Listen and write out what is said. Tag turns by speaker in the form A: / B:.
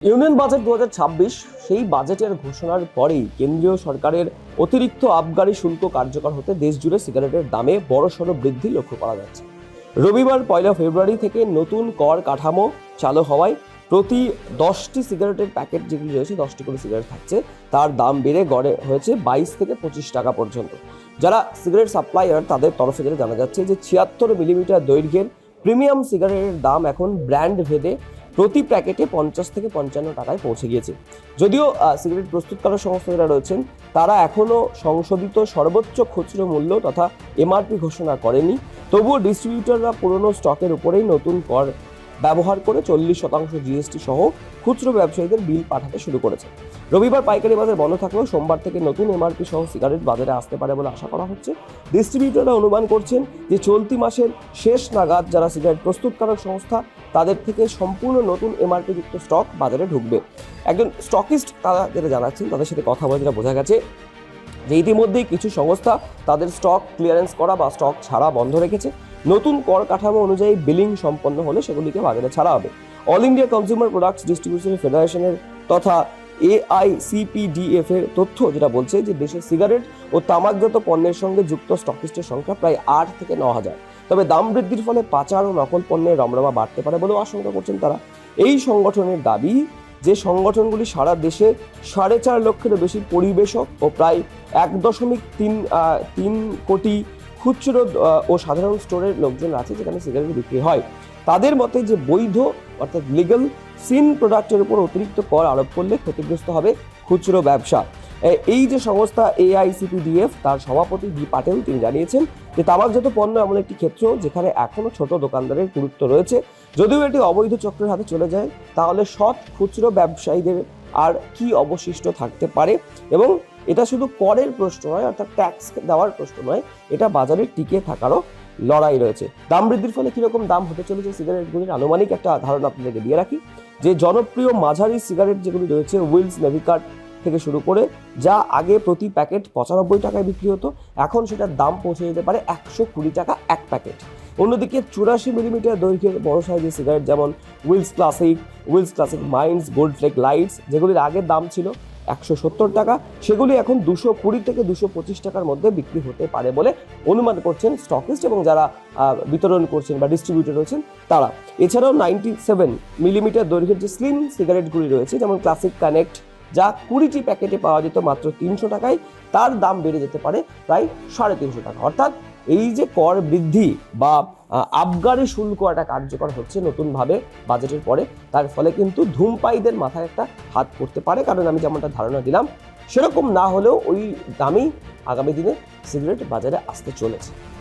A: Union budget 2026 সেই বাজেটের ঘোষণার পরেই কেন্দ্রীয় সরকারের অতিরিক্ত আবগারি শুল্ক কার্যকর হতে দেশজুড়ে সিগারেটের দামে বড়সড় বৃদ্ধি লক্ষ্য করা যাচ্ছে। রবিবার 1 ফেব্রুয়ারি থেকে নতুন কর কাঠামো চালু হওয়ায় প্রতি 10টি সিগারেটের প্যাকেট যেগুলি রয়েছে, 10টি করে সিগারেট থাকছে, তার দাম বেড়ে গড়ে হয়েছে 22 থেকে 25 টাকা পর্যন্ত। যারা সিগারেট সাপ্লায়ার তাদের তরফে যেটা জানা যাচ্ছে যে 76 মিলিমিটার দৈর্ঘ্যের প্রিমিয়াম সিগারেটের দাম এখন ব্র্যান্ড ভেদে প্রতি প্যাকেটে 50 থেকে 55 টাকায় পৌঁছে গিয়েছে। যদিও সিগারেট প্রস্তুতকারক সংস্থা যারা রয়েছেন তারা এখনও সংশোধিত সর্বোচ্চ খুচরো মূল্য তথা এমআরপি ঘোষণা করেনি, তবুও ডিস্ট্রিবিউটররা পুরনো স্টকের উপরেই নতুন কর ব্যবহার করে 40% জিএসটি সহ খুচরো ব্যবসায়ীদের বিল পাঠাতে শুরু করেছে। রবিবার পাইকারি বাজার বন্ধ থাকলেও সোমবার থেকে নতুন এমআরপি সহ সিগারেট বাজারে আসতে পারে বলে আশা করা হচ্ছে। ডিস্ট্রিবিউটররা অনুমান করছেন যে চলতি মাসের শেষ নাগাদ যারা সিগারেট প্রস্তুতকারক সংস্থা তাদের থেকে সম্পূর্ণ নতুন এমআরপি যুক্ত স্টক বাজারে ঢুকবে। একজন স্টকিস্ট তারা যেটা জানাচ্ছেন, তাদের সাথে কথা বলে যেটা বোঝা গেছে যে ইতিমধ্যেই কিছু সংস্থা তাদের স্টক ক্লিয়ারেন্স করা বা স্টক ছাড়া বন্ধ রেখেছে। নতুন কর কাঠামো অনুযায়ী বিলিং সম্পন্ন হলে সেগুলিকে বাজারে ছাড়া হবে। All India consumer products distribution ফেডারেশনের তথা AICPDF এর তথ্য যেটা বলছে যে দেশে সিগারেট ও তামাকজাত পণ্যের সঙ্গে যুক্ত স্টকিস্টের সংখ্যা প্রায় 8 থেকে 9 হাজার। তবে দাম বৃদ্ধির ফলে পাচার ও নকল পণ্যের রমরমা বাড়তে পারে বলেও আশঙ্কা করছেন তারা। এই সংগঠনের দাবি যে সংগঠনগুলি সারা দেশে 4.5 লক্ষেরও বেশি পরিবেশক ও প্রায় 1.3 কোটি খুচরো ও সাধারণ স্টোরের লোকজন আছে যেখানে সিগারেট বিক্রি হয়। তাদের মতে যে বৈধ অর্থাৎ লিগ্যাল সিন প্রোডাক্টের উপর অতিরিক্ত কর আরোপ করলে ক্ষতিগ্রস্ত হবে খুচরো ব্যবসা। এই যে সংস্থা AICPDF তার সভাপতি ডি পাটেল তিনি জানিয়েছেন যে তামাকজাত পণ্য এমন একটি ক্ষেত্র যেখানে এখনও ছোট দোকানদারের গুরুত্ব রয়েছে। যদিও এটি অবৈধ চক্রের হাতে চলে যায় তাহলে সৎ খুচরো ব্যবসায়ীদের আর কি অবশিষ্ট থাকতে পারে, এবং এটা শুধু করের প্রশ্ন নয়, অর্থাৎ ট্যাক্স দেওয়ার প্রশ্ন নয়, এটা বাজারে টিকে থাকারও লড়াই রয়েছে। দাম বৃদ্ধির ফলে কিরকম দাম হতে চলেছে সিগারেটগুলির আনুমানিক একটা ধারণা আপনাদেরকে দিয়ে রাখি যে জনপ্রিয় মাঝারি সিগারেট যেগুলি রয়েছে উইলস নেভিকার্ট থেকে শুরু করে যা আগে প্রতি প্যাকেট 95 টাকায় বিক্রি হতো, এখন সেটার দাম পৌঁছে যেতে পারে 120 টাকা এক প্যাকেট। অন্যদিকে 84 মিলিমিটার দৈর্ঘ্যের বড় সাইজের সিগারেট যেমন Wills Classic Milds, Gold Flake Lights যেগুলির আগের দাম ছিল 170 টাকা, সেগুলি এখন 220 থেকে 225 টাকার মধ্যে বিক্রি হতে পারে বলে অনুমান করছেন স্টকিস্ট এবং যারা বিতরণ করছেন বা ডিস্ট্রিবিউটর রয়েছেন তারা। এছাড়াও 97 মিলিমিটার দৈর্ঘ্যের যে স্লিম সিগারেটগুলি রয়েছে যেমন ক্লাসিক কানেক্ট যা 20টি প্যাকেটে পাওয়া যেত মাত্র 300 টাকায়, তার দাম বেড়ে যেতে পারে প্রায় 350 টাকা। অর্থাৎ এই যে কর বৃদ্ধি বা আবগারি শুল্ক একটা কার্যকর হচ্ছে নতুনভাবে বাজেটের পরে, তার ফলে কিন্তু ধূমপায়ীদের মাথায় একটা হাত পড়তে পারে, কারণ আমি যেমনটা ধারণা দিলাম সেরকম না হলেও ওই দামেই আগামী দিনে সিগারেট বাজারে আসতে চলেছে।